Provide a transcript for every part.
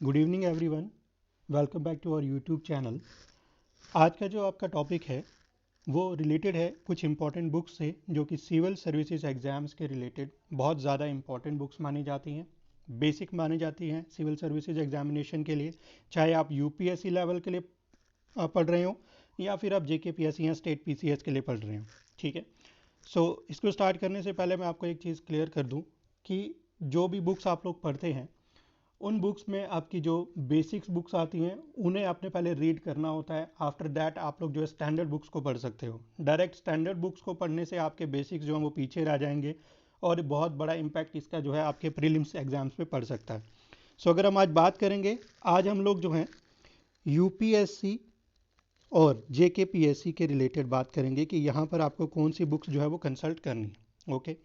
Good evening everyone, welcome back to our YouTube channel. आज का जो आपका टॉपिक है वो रिलेटेड है कुछ इंपॉर्टेंट बुक्स से जो कि सिविल सर्विसेज एग्जाम्स के रिलेटेड बहुत ज़्यादा इंपॉर्टेंट बुक्स मानी जाती हैं, बेसिक मानी जाती हैं सिविल सर्विसेज एग्जामिनेशन के लिए। चाहे आप यूपीएससी लेवल के लिए पढ़ रहे हो या फिर आप जेकेपीएससी या स्टेट पीसीएस के लिए पढ़ रहे हो। ठीक है, सो इसको स्टार्ट करने से पहले मैं आपको एक चीज़ क्लियर कर दूँ कि जो भी बुक्स आप लोग पढ़ते हैं उन बुक्स में आपकी जो बेसिक्स बुक्स आती हैं उन्हें आपने पहले रीड करना होता है। आफ्टर दैट आप लोग जो है स्टैंडर्ड बुक्स को पढ़ सकते हो। डायरेक्ट स्टैंडर्ड बुक्स को पढ़ने से आपके बेसिक्स जो हैं वो पीछे रह जाएंगे और बहुत बड़ा इम्पैक्ट इसका जो है आपके प्रीलिम्स एग्जाम्स पे पड़ सकता है। सो अगर हम आज बात करेंगे, आज हम लोग जो हैं यूपीएससी और जेकेपीएससी के रिलेटेड बात करेंगे कि यहाँ पर आपको कौन सी बुक्स जो है वो कंसल्ट करनी है। ओके,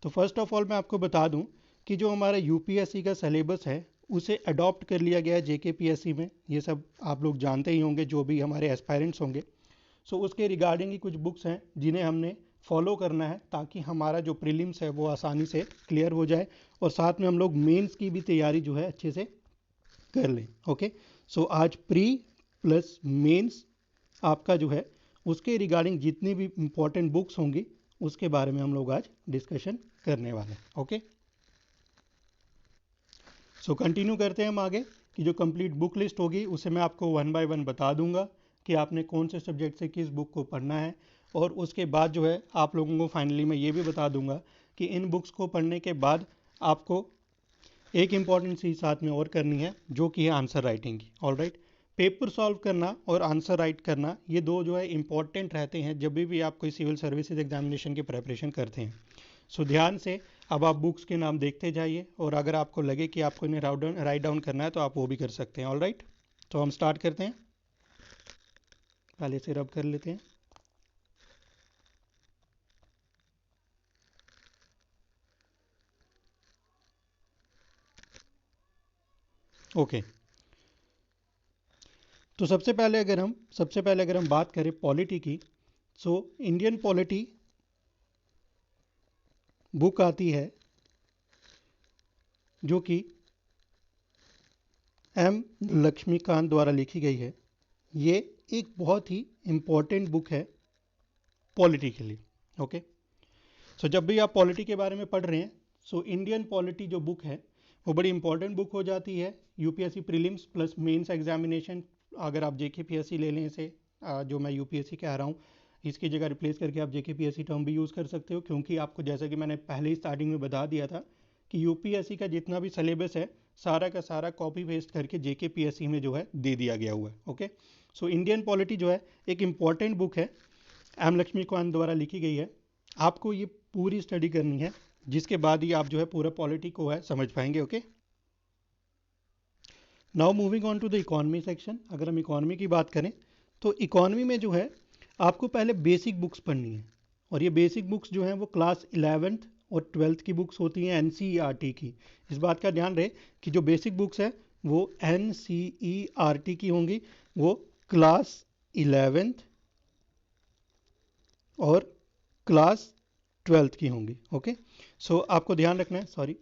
तो फर्स्ट ऑफ ऑल मैं आपको बता दूं कि जो हमारा यूपीएससी का सिलेबस है उसे अडॉप्ट कर लिया गया है जेकेपीएससी में। ये सब आप लोग जानते ही होंगे जो भी हमारे एस्पायरेंट्स होंगे। सो उसके रिगार्डिंग ही कुछ बुक्स हैं जिन्हें हमने फॉलो करना है ताकि हमारा जो प्रीलिम्स है वो आसानी से क्लियर हो जाए और साथ में हम लोग मेंस की भी तैयारी जो है अच्छे से कर लें। ओके, सो आज प्री प्लस मेंस आपका जो है उसके रिगार्डिंग जितनी भी इंपॉर्टेंट बुक्स होंगी उसके बारे में हम लोग आज डिस्कशन करने वाले हैं। ओके, सो कंटिन्यू करते हैं हम आगे कि जो कंप्लीट बुक लिस्ट होगी उसे मैं आपको वन बाय वन बता दूंगा कि आपने कौन से सब्जेक्ट से किस बुक को पढ़ना है। और उसके बाद जो है आप लोगों को फाइनली मैं ये भी बता दूंगा कि इन बुक्स को पढ़ने के बाद आपको एक इम्पॉर्टेंट चीज़ साथ में और करनी है जो कि है आंसर राइटिंग की। ऑलराइट, पेपर सॉल्व करना और आंसर राइट करना ये दो जो है इंपॉर्टेंट रहते हैं जब भी आप कोई सिविल सर्विसेज एग्जामिनेशन की प्रेपरेशन करते हैं। सो ध्यान से अब आप बुक्स के नाम देखते जाइए और अगर आपको लगे कि आपको इन्हें राइट डाउन करना है तो आप वो भी कर सकते हैं। ऑलराइट, तो हम स्टार्ट करते हैं। पहले से रब कर लेते हैं। ओके, तो सबसे पहले अगर हम बात करें पॉलिटी की, सो इंडियन पॉलिटी बुक आती है जो कि एम लक्ष्मीकांत द्वारा लिखी गई है। ये एक बहुत ही इम्पॉर्टेंट बुक है पॉलिटी के लिए। ओके, सो जब भी आप पॉलिटी के बारे में पढ़ रहे हैं सो इंडियन पॉलिटी जो बुक है वो बड़ी इंपॉर्टेंट बुक हो जाती है UPSC prelims plus mains examination. अगर आप जेकेपीएससी ले लें इसे, जो मैं यूपीएससी कह रहा हूँ इसकी जगह रिप्लेस करके आप जेकेपीएससी टर्म भी यूज़ कर सकते हो, क्योंकि आपको जैसा कि मैंने पहले ही स्टार्टिंग में बता दिया था कि यूपीएससी का जितना भी सिलेबस है सारा का सारा कॉपी पेस्ट करके जेकेपीएससी में जो है दे दिया गया हुआ है। ओके, सो इंडियन पॉलिटी जो है एक इम्पॉर्टेंट बुक है, एम लक्ष्मीकांत द्वारा लिखी गई है। आपको ये पूरी स्टडी करनी है जिसके बाद ही आप जो है पूरा पॉलिटी को है समझ पाएंगे। Okay, now moving on to the economy section. अगर हम इकोनॉमी की बात करें तो इकोनॉमी में जो है आपको पहले बेसिक बुक्स पढ़नी है और ये बेसिक बुक्स जो हैं वो क्लास 11th और 12th की बुक्स होती हैं एनसीईआरटी की। इस बात का ध्यान रहे कि जो बेसिक बुक्स है वो एनसीईआरटी की होंगी, वो क्लास 11th और क्लास 12th की होंगी। ओके, सो आपको ध्यान रखना है, सॉरी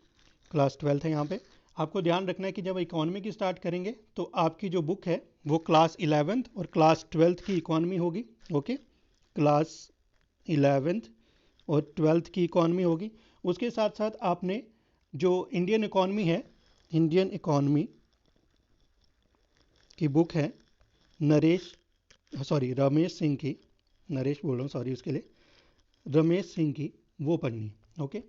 क्लास 12th है यहाँ पे। आपको ध्यान रखना है कि जब इकोनॉमी की स्टार्ट करेंगे तो आपकी जो बुक है वो क्लास 11th और क्लास 12th की इकोनॉमी होगी। ओके, क्लास 11th और 12th की इकोनॉमी होगी। उसके साथ साथ आपने जो इंडियन इकोनॉमी है, इंडियन इकोनॉमी की बुक है रमेश सिंह की, नरेश बोल रहा हूँ सॉरी उसके लिए, रमेश सिंह की, वो पढ़नी है। ओके,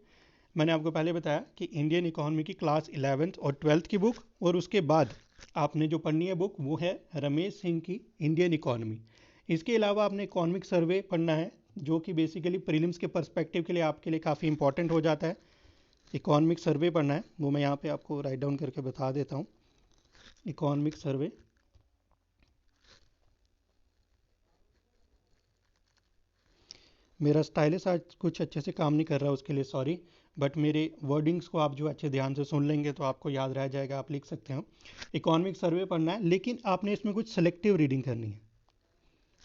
मैंने आपको पहले बताया कि इंडियन इकोनॉमी की क्लास 11th और 12th की बुक और उसके बाद आपने जो पढ़नी है बुक वो है रमेश सिंह की इंडियन इकोनॉमी। इसके अलावा आपने इकोनॉमिक सर्वे पढ़ना है जो कि बेसिकली प्रीलिम्स के पर्सपेक्टिव के लिए आपके लिए काफ़ी इंपॉर्टेंट हो जाता है। इकोनॉमिक सर्वे पढ़ना है, वो मैं यहाँ पे आपको राइट डाउन करके बता देता हूँ। इकोनॉमिक सर्वे, मेरा स्टाइलिस आज कुछ अच्छे से काम नहीं कर रहा उसके लिए सॉरी, बट मेरे वर्डिंग्स को आप जो अच्छे ध्यान से सुन लेंगे तो आपको याद रह जाएगा, आप लिख सकते हो। इकोनॉमिक सर्वे पढ़ना है लेकिन आपने इसमें कुछ सेलेक्टिव रीडिंग करनी है।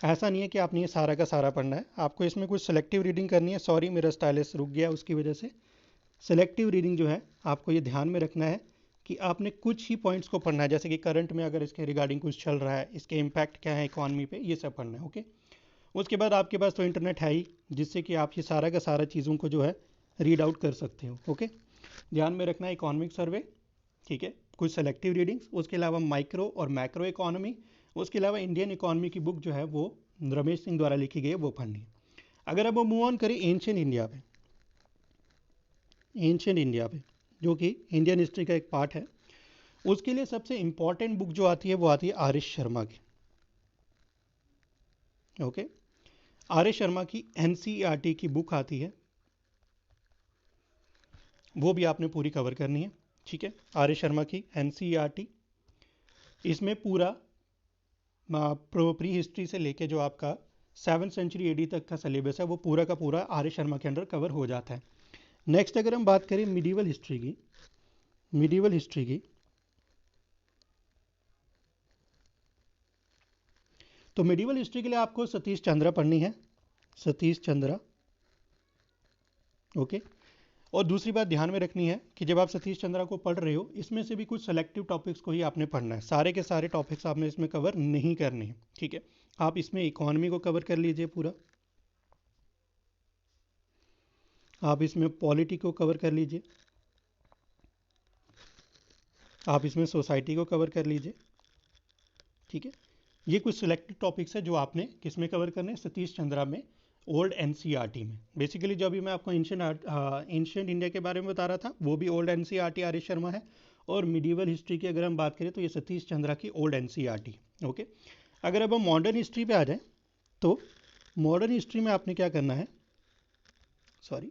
ऐसा नहीं है कि आपने ये सारा का सारा पढ़ना है, आपको इसमें कुछ सेलेक्टिव रीडिंग करनी है। सॉरी मेरा स्टाइलिस रुक गया उसकी वजह से। सेलेक्टिव रीडिंग जो है आपको ये ध्यान में रखना है कि आपने कुछ ही पॉइंट्स को पढ़ना है, जैसे कि करंट में अगर इसके रिगार्डिंग कुछ चल रहा है, इसके इम्पैक्ट क्या है इकॉनमी पे, ये सब पढ़ना है। ओके, उसके बाद आपके पास तो इंटरनेट है ही, जिससे कि आप ये सारा का सारा चीज़ों को जो है रीड आउट कर सकते हो। ओके, ध्यान में रखना है इकोनॉमिक सर्वे, ठीक है, कुछ सेलेक्टिव रीडिंग्स, उसके अलावा माइक्रो और मैक्रो इकोनॉमी, उसके अलावा इंडियन इकोनॉमी की बुक जो है वो रमेश सिंह द्वारा लिखी गई है, वो पढ़नी है। अगर अब वो मूव ऑन करें एंशिएंट इंडिया पे, एंशिएंट इंडिया पे जो कि इंडियन हिस्ट्री का एक पार्ट है, उसके लिए सबसे इंपॉर्टेंट बुक जो आती है वो आती है आर एस शर्मा की। ओके, आर एस शर्मा की एनसीईआरटी की बुक आती है, वो भी आपने पूरी कवर करनी है। ठीक है, आर एस शर्मा की एनसीईआरटी, इसमें पूरा प्री हिस्ट्री से लेके जो आपका 7th सेंचुरी एडी तक का सिलेबस है वो पूरा का पूरा आर एस शर्मा के अंडर कवर हो जाता है। नेक्स्ट अगर हम बात करें मिडीवल हिस्ट्री की, मिडीवल हिस्ट्री की, तो मिडीवल हिस्ट्री के लिए आपको सतीश चंद्रा पढ़नी है, सतीश चंद्रा। ओके, और दूसरी बात ध्यान में रखनी है कि जब आप सतीश चंद्रा को पढ़ रहे हो, इसमें से भी कुछ सेलेक्टिव टॉपिक्स को ही आपने पढ़ना है, सारे के सारे टॉपिक्स आपने इसमें कवर नहीं करने हैं। ठीक है, आप इसमें इकोनॉमी को कवर कर लीजिए पूरा, आप इसमें पॉलिटी को कवर कर लीजिए, आप इसमें सोसाइटी को कवर कर लीजिए। ठीक है, ये कुछ सिलेक्टेड टॉपिक्स है जो आपने किस में कवर करने हैं, सतीश चंद्रा में, ओल्ड एनसीईआरटी में। बेसिकली जो अभी मैं आपको एंशिएंट इंडिया के बारे में बता रहा था, वो भी old NCERT R S Sharma है, और मिडीवल हिस्ट्री की अगर हम बात करें तो ये सतीश चंद्रा की ओल्ड एनसीईआरटी। ओके, अगर अब हम मॉडर्न हिस्ट्री पे आ जाएं, तो मॉडर्न हिस्ट्री में आपने क्या करना है, सॉरी,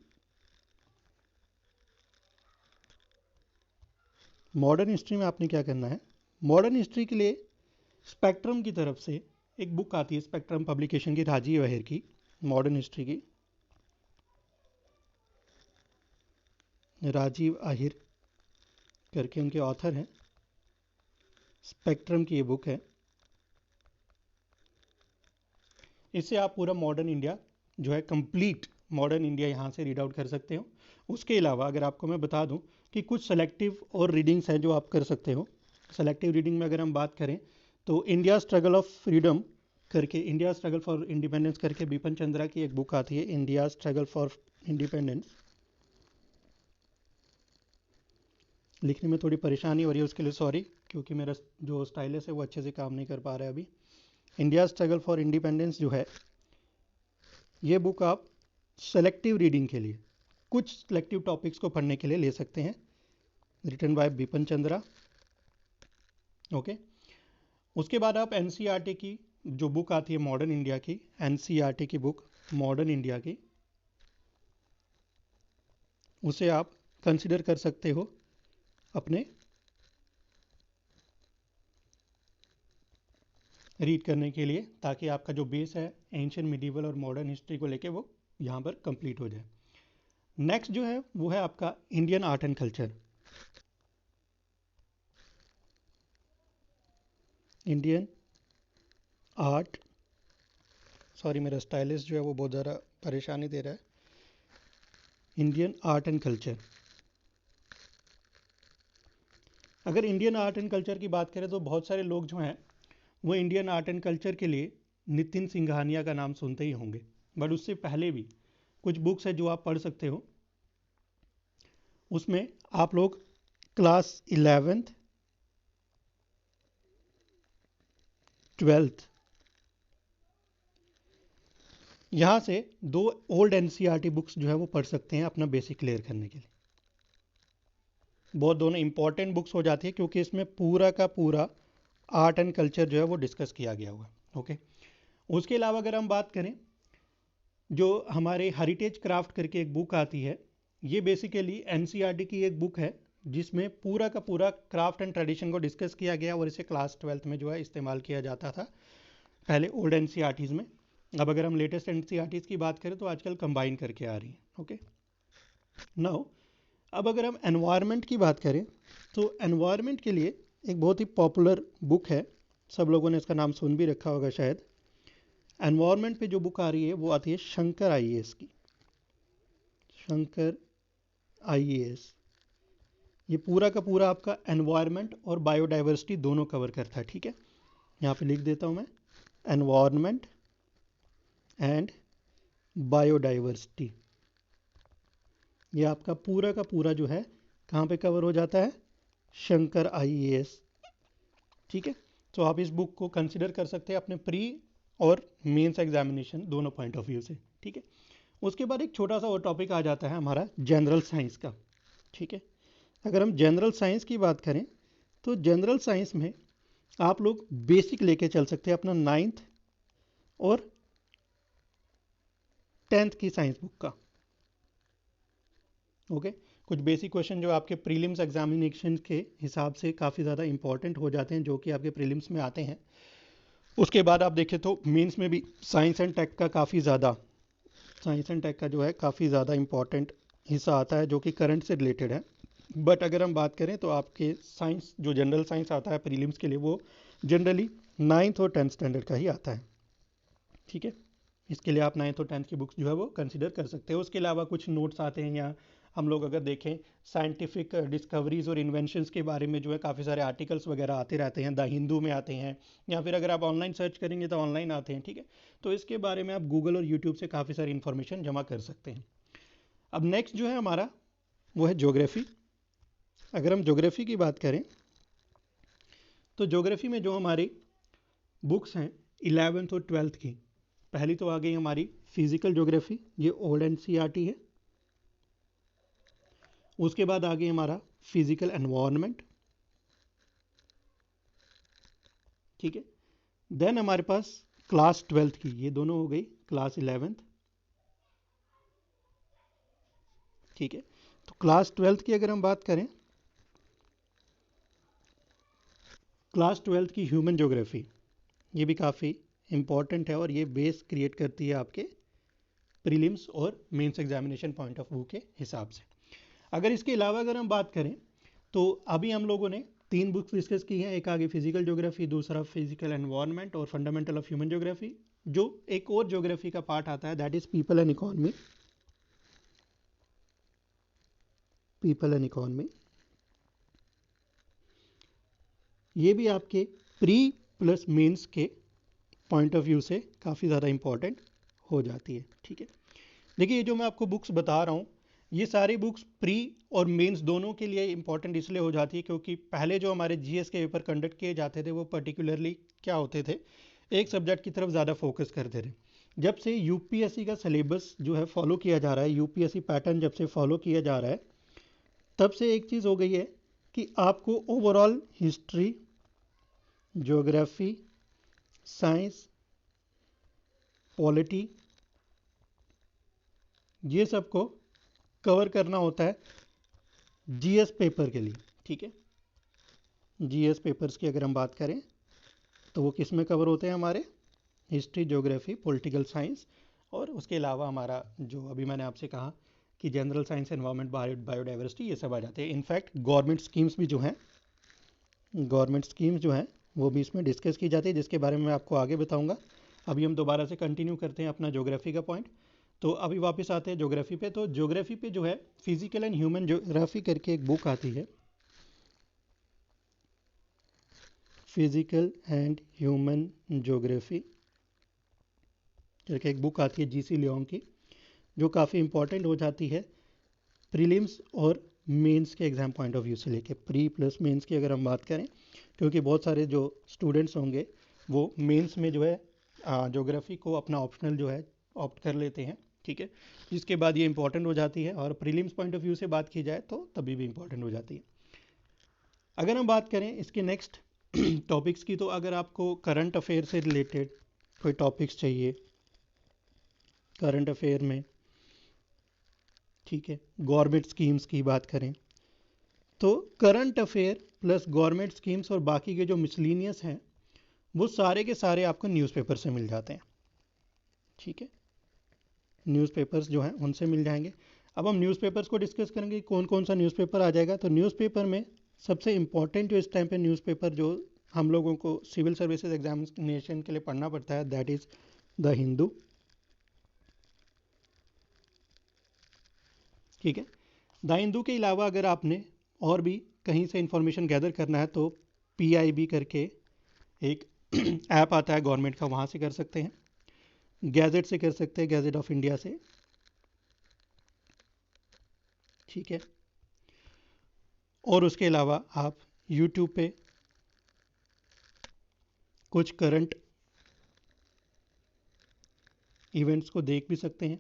मॉडर्न हिस्ट्री में आपने क्या करना है, मॉडर्न हिस्ट्री के लिए स्पेक्ट्रम की तरफ से एक बुक आती है, स्पेक्ट्रम पब्लिकेशन की, राजीव अहिर की, मॉडर्न हिस्ट्री की, राजीव अहिर करके उनके ऑथर हैं, स्पेक्ट्रम की ये बुक है। इससे आप पूरा मॉडर्न इंडिया जो है, कंप्लीट मॉडर्न इंडिया यहाँ से रीड आउट कर सकते हो। उसके अलावा अगर आपको मैं बता दूं कि कुछ सेलेक्टिव और रीडिंग्स हैं जो आप कर सकते हो। सेलेक्टिव रीडिंग में अगर हम बात करें तो इंडिया स्ट्रगल ऑफ फ्रीडम करके, इंडिया स्ट्रगल फॉर इंडिपेंडेंस करके बिपिन चंद्रा की एक बुक आती है, इंडिया स्ट्रगल फॉर इंडिपेंडेंस। लिखने में थोड़ी परेशानी हो रही है, उसके लिए सॉरी, क्योंकि मेरा जो स्टाइलस है वो अच्छे से काम नहीं कर पा रहा है अभी। इंडिया स्ट्रगल फॉर इंडिपेंडेंस जो है, ये बुक आप सेलेक्टिव रीडिंग के लिए, कुछ सेलेक्टिव टॉपिक्स को पढ़ने के लिए ले सकते हैं, written by Bipin Chandra. Okay, उसके बाद आप एनसीईआरटी की जो बुक आती है मॉडर्न इंडिया की, एनसीईआरटी की बुक मॉडर्न इंडिया की, उसे आप कंसिडर कर सकते हो अपने रीड करने के लिए, ताकि आपका जो बेस है एंशिएंट, मिडीवल और मॉडर्न हिस्ट्री को लेके वो यहाँ पर कंप्लीट हो जाए। नेक्स्ट जो है वो है आपका Indian art and culture, Indian art, sorry मेरा स्टाइलिस्ट जो है वो बहुत ज़्यादा परेशानी दे रहा है, इंडियन आर्ट एंड कल्चर। अगर इंडियन आर्ट एंड कल्चर की बात करें तो बहुत सारे लोग जो हैं वो इंडियन आर्ट एंड कल्चर के लिए नितिन सिंघानिया का नाम सुनते ही होंगे, बट उससे पहले भी कुछ बुक्स है जो आप पढ़ सकते हो। उसमें आप लोग क्लास 11th 12th यहाँ से 2 ओल्ड एनसीईआरटी बुक्स जो है वो पढ़ सकते हैं अपना बेसिक क्लियर करने के लिए। बहुत दोनों इंपॉर्टेंट बुक्स हो जाती है, क्योंकि इसमें पूरा का पूरा आर्ट एंड कल्चर जो है वो डिस्कस किया गया हुआ। ओके, उसके अलावा अगर हम बात करें, जो हमारे हेरिटेज क्राफ्ट करके एक बुक आती है, ये बेसिकली एनसीईआरटी की एक बुक है जिसमें पूरा का पूरा क्राफ्ट एंड ट्रेडिशन को डिस्कस किया गया, और इसे क्लास 12th में जो है इस्तेमाल किया जाता था पहले ओल्ड एनसीईआरटीज़ में। अब अगर हम लेटेस्ट एनसीईआरटीज़ की बात करें तो आजकल कंबाइन करके आ रही है। ओके, नाउ अब अगर हम एनवायरनमेंट की बात करें तो एनवायरनमेंट के लिए एक बहुत ही पॉपुलर बुक है, सब लोगों ने इसका नाम सुन भी रखा होगा शायद। एनवायरनमेंट पे जो बुक आ रही है वो आती है शंकर आईएएस की, शंकर आईएएस। ये पूरा का पूरा आपका एनवायरनमेंट और बायोडाइवर्सिटी दोनों कवर करता है, ठीक है। यहाँ पे लिख देता हूँ मैं, एनवायरनमेंट एंड बायोडाइवर्सिटी। ये आपका पूरा का पूरा जो है कहाँ पे कवर हो जाता है, शंकर IAS, ठीक है। तो आप इस बुक को कंसिडर कर सकते हैं अपने प्री और मेंस एग्जामिनेशन दोनों पॉइंट ऑफ व्यू से, ठीक है। उसके बाद एक छोटा सा और टॉपिक आ जाता है हमारा जनरल साइंस का, ठीक है। अगर हम जनरल साइंस की बात करें तो जनरल साइंस में आप लोग बेसिक लेके चल सकते हैं अपना 9th और 10th की साइंस बुक का, ओके। कुछ बेसिक क्वेश्चन जो आपके प्रीलिम्स एग्जामिनेशन के हिसाब से काफ़ी ज़्यादा इंपॉर्टेंट हो जाते हैं, जो कि आपके प्रीलिम्स में आते हैं। उसके बाद आप देखें तो मेंस में भी साइंस एंड टेक का काफ़ी ज़्यादा, साइंस एंड टेक का जो है काफ़ी ज़्यादा इंपॉर्टेंट हिस्सा आता है, जो कि करंट से रिलेटेड है। बट अगर हम बात करें तो आपके साइंस जो जनरल साइंस आता है प्रीलिम्स के लिए, वो जनरली 9th और 10th स्टैंडर्ड का ही आता है, ठीक है। इसके लिए आप 9th और 10th की बुक्स जो है वो कंसिडर कर सकते हो। उसके अलावा कुछ नोट्स आते हैं, या हम लोग अगर देखें साइंटिफिक डिस्कवरीज और इन्वेंशंस के बारे में जो है काफ़ी सारे आर्टिकल्स वगैरह आते रहते हैं, द हिंदू में आते हैं, या फिर अगर आप ऑनलाइन सर्च करेंगे तो ऑनलाइन आते हैं, ठीक है। तो इसके बारे में आप गूगल और यूट्यूब से काफ़ी सारी इन्फॉर्मेशन जमा कर सकते हैं। अब नेक्स्ट जो है हमारा वो है ज्योग्राफी। अगर हम ज्योग्राफी की बात करें तो ज्योग्राफी में जो हमारी बुक्स हैं 11th और 12th की, पहली तो आ गई हमारी फिजिकल ज्योग्राफी, ये ओल्ड NCERT है। उसके बाद आ गई हमारा फिजिकल एनवायरनमेंट, ठीक है। देन हमारे पास क्लास 12th की, ये दोनों हो गई क्लास 11th, ठीक है। तो क्लास 12th की अगर हम बात करें, क्लास 12th की ह्यूमन ज्योग्राफी, ये भी काफ़ी इंपॉर्टेंट है और ये बेस क्रिएट करती है आपके प्रीलिम्स और mains examination point of view के हिसाब से। अगर इसके अलावा अगर हम बात करें तो अभी हम लोगों ने 3 बुक्स डिस्कस की हैं, एक आगे फिजिकल ज्योग्राफी, दूसरा फिजिकल एनवायरनमेंट और फंडामेंटल ऑफ ह्यूमन ज्योग्राफी। जो एक और ज्योग्राफी का पार्ट आता है that is people and economy, people and economy, ये भी आपके प्री प्लस मेंस के पॉइंट ऑफ व्यू से काफ़ी ज़्यादा इंपॉर्टेंट हो जाती है, ठीक है। देखिए ये जो मैं आपको बुक्स बता रहा हूँ, ये सारी बुक्स प्री और मेंस दोनों के लिए इंपॉर्टेंट इसलिए हो जाती है क्योंकि पहले जो हमारे GS के पेपर कंडक्ट किए जाते थे वो पर्टिकुलरली क्या होते थे, एक सब्जेक्ट की तरफ ज़्यादा फोकस करते थे। जब से UPSC का सिलेबस जो है फॉलो किया जा रहा है, UPSC पैटर्न जब से फॉलो किया जा रहा है, तब से एक चीज़ हो गई है कि आपको overall history, geography, science, polity, ये सबको कवर करना होता है GS पेपर के लिए, ठीक है। GS पेपर्स की अगर हम बात करें तो वो किस में कवर होते हैं हमारे, हिस्ट्री, ज्योग्राफी, पॉलिटिकल साइंस, और उसके अलावा हमारा जो अभी मैंने आपसे कहा कि जनरल साइंस, एनवायरनमेंट, बायोडाइवर्सिटी, ये सब आ जाते हैं। इनफैक्ट गवर्नमेंट स्कीम्स भी जो हैं, गवर्नमेंट स्कीम्स जो हैं वो भी इसमें डिस्कस की जाती है, जिसके बारे में मैं आपको आगे बताऊंगा। अभी हम दोबारा से कंटिन्यू करते हैं अपना ज्योग्राफी का पॉइंट। तो अभी वापस आते हैं ज्योग्राफी पे। तो ज्योग्राफी पे जो है फिजिकल एंड ह्यूमन ज्योग्राफी करके एक बुक आती है, फिजिकल एंड ह्यूमन ज्योग्राफी करके एक बुक आती है GC लियोंग की, जो काफ़ी इंपॉर्टेंट हो जाती है प्रीलिम्स और मेंस के एग्ज़ाम पॉइंट ऑफ व्यू से लेके प्री प्लस मेंस की अगर हम बात करें, क्योंकि बहुत सारे जो स्टूडेंट्स होंगे वो मेंस में जो है ज्योग्राफी को अपना ऑप्शनल जो है ऑप्ट कर लेते हैं, ठीक है। जिसके बाद ये इंपॉर्टेंट हो जाती है, और प्रीलिम्स पॉइंट ऑफ व्यू से बात की जाए तो तभी भी इंपॉर्टेंट हो जाती है। अगर हम बात करें इसके नेक्स्ट टॉपिक्स की, तो अगर आपको करंट अफेयर से रिलेटेड कोई टॉपिक्स चाहिए करंट अफेयर में, ठीक है, गवर्नमेंट स्कीम्स की बात करें तो current affair plus government schemes और बाकी के जो मिसलिनियस हैं वो सारे के सारे आपको न्यूज़पेपर से मिल जाते हैं, ठीक है। न्यूज़पेपर्स जो हैं उनसे मिल जाएंगे। अब हम न्यूज़पेपर्स को डिस्कस करेंगे कौन कौन सा न्यूज़पेपर आ जाएगा। तो न्यूज़पेपर में सबसे इंपॉर्टेंट जो इस टाइम पे न्यूज़पेपर जो हम लोगों को सिविल सर्विसेज एग्जामिनेशन के लिए पढ़ना पड़ता है दैट इज़ द हिंदू, ठीक है। द हिंदू के अलावा अगर आपने और भी कहीं से इंफॉर्मेशन गैदर करना है तो PIB करके एक ऐप आता है गवर्नमेंट का, वहाँ से कर सकते हैं, गैजेट से कर सकते हैं, गैजेट ऑफ इंडिया से, ठीक है। और उसके अलावा आप यूट्यूब पे कुछ करंट इवेंट्स को देख भी सकते हैं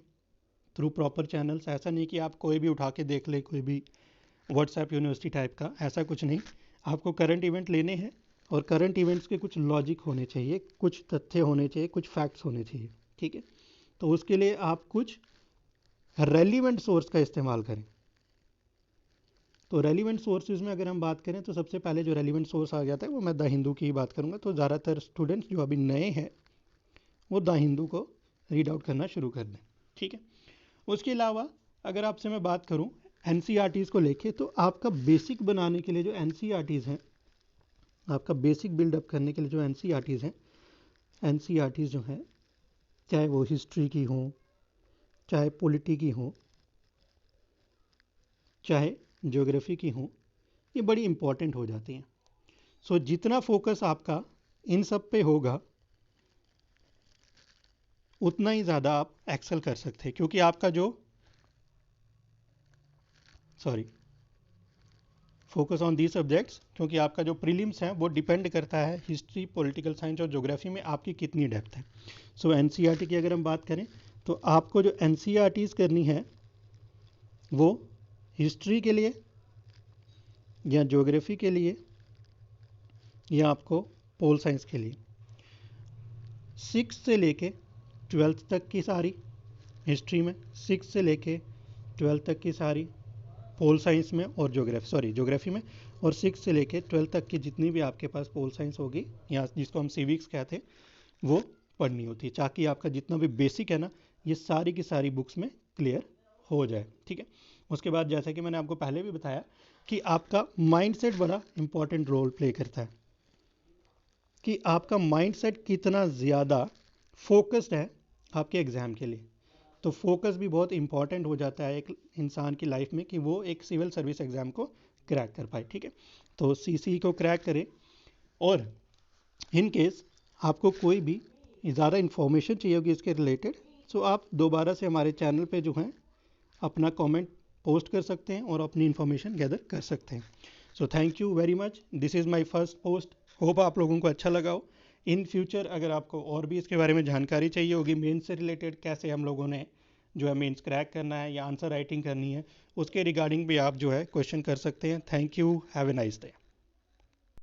थ्रू प्रॉपर चैनल्स। ऐसा नहीं कि आप कोई भी उठा के देख ले, कोई भी व्हाट्सएप यूनिवर्सिटी टाइप का, ऐसा कुछ नहीं। आपको करंट इवेंट लेने हैं और करंट इवेंट्स के कुछ लॉजिक होने चाहिए, कुछ तथ्य होने चाहिए, कुछ फैक्ट्स होने चाहिए, ठीक है। तो उसके लिए आप कुछ रेलिवेंट सोर्स का इस्तेमाल करें। तो रेलिवेंट सोर्सेज में अगर हम बात करें तो सबसे पहले जो रेलिवेंट सोर्स आ जाता है वो मैं द हिंदू की ही बात करूंगा। तो ज़्यादातर स्टूडेंट्स जो अभी नए हैं वो द हिंदू को रीड आउट करना शुरू कर दें, ठीक है। उसके अलावा अगर आपसे मैं बात करूं NCERTs को लेके, तो आपका बेसिक बनाने के लिए जो NCERTs हैं, आपका बेसिक बिल्डअप करने के लिए जो NCERTs हैं, NCERTs जो हैं चाहे वो हिस्ट्री की हों, चाहे पॉलिटी की हों, चाहे ज्योग्राफी की हों, ये बड़ी इंपॉर्टेंट हो जाती हैं। सो जितना फोकस आपका इन सब पे होगा उतना ही ज़्यादा आप एक्सेल कर सकते हैं, क्योंकि आपका जो फोकस ऑन दी सब्जेक्ट्स, क्योंकि आपका जो प्रीलिम्स है वो डिपेंड करता है हिस्ट्री, पॉलिटिकल साइंस और ज्योग्राफी में आपकी कितनी डेप्थ है। सो NCERT की अगर हम बात करें तो आपको जो NCERTs करनी है वो हिस्ट्री के लिए या ज्योग्राफी के लिए या आपको पोल साइंस के लिए 6 से लेके 12th तक की सारी हिस्ट्री में, 6 से लेके 12th तक की सारी पोल साइंस में और ज्योग्राफी में, और 6 से लेके 12th तक की जितनी भी आपके पास पोल साइंस होगी या जिसको हम सिविक्स कहते हैं वो पढ़नी होती है, ताकि आपका जितना भी बेसिक है ना ये सारी की सारी बुक्स में क्लियर हो जाए, ठीक है। उसके बाद जैसा कि मैंने आपको पहले भी बताया कि आपका माइंडसेट बड़ा इंपॉर्टेंट रोल प्ले करता है, कि आपका माइंडसेट कितना ज़्यादा फोकस्ड है आपके एग्ज़ाम के लिए। तो फोकस भी बहुत इंपॉर्टेंट हो जाता है एक इंसान की लाइफ में कि वो एक सिविल सर्विस एग्ज़ाम को क्रैक कर पाए, ठीक है। तो CC को क्रैक करें, और इन केस आपको कोई भी ज़्यादा इन्फॉर्मेशन चाहिए होगी इसके रिलेटेड, सो आप दोबारा से हमारे चैनल पे जो हैं अपना कमेंट पोस्ट कर सकते हैं और अपनी इन्फॉर्मेशन गैदर कर सकते हैं। So thank you very much, this is my first post, hope आप लोगों को अच्छा लगा हो। इन फ्यूचर अगर आपको और भी इसके बारे में जानकारी चाहिए होगी, मेंस से रिलेटेड कैसे हम लोगों ने जो है मेंस क्रैक करना है या आंसर राइटिंग करनी है, उसके रिगार्डिंग भी आप जो है क्वेश्चन कर सकते हैं। Thank you, have a nice day.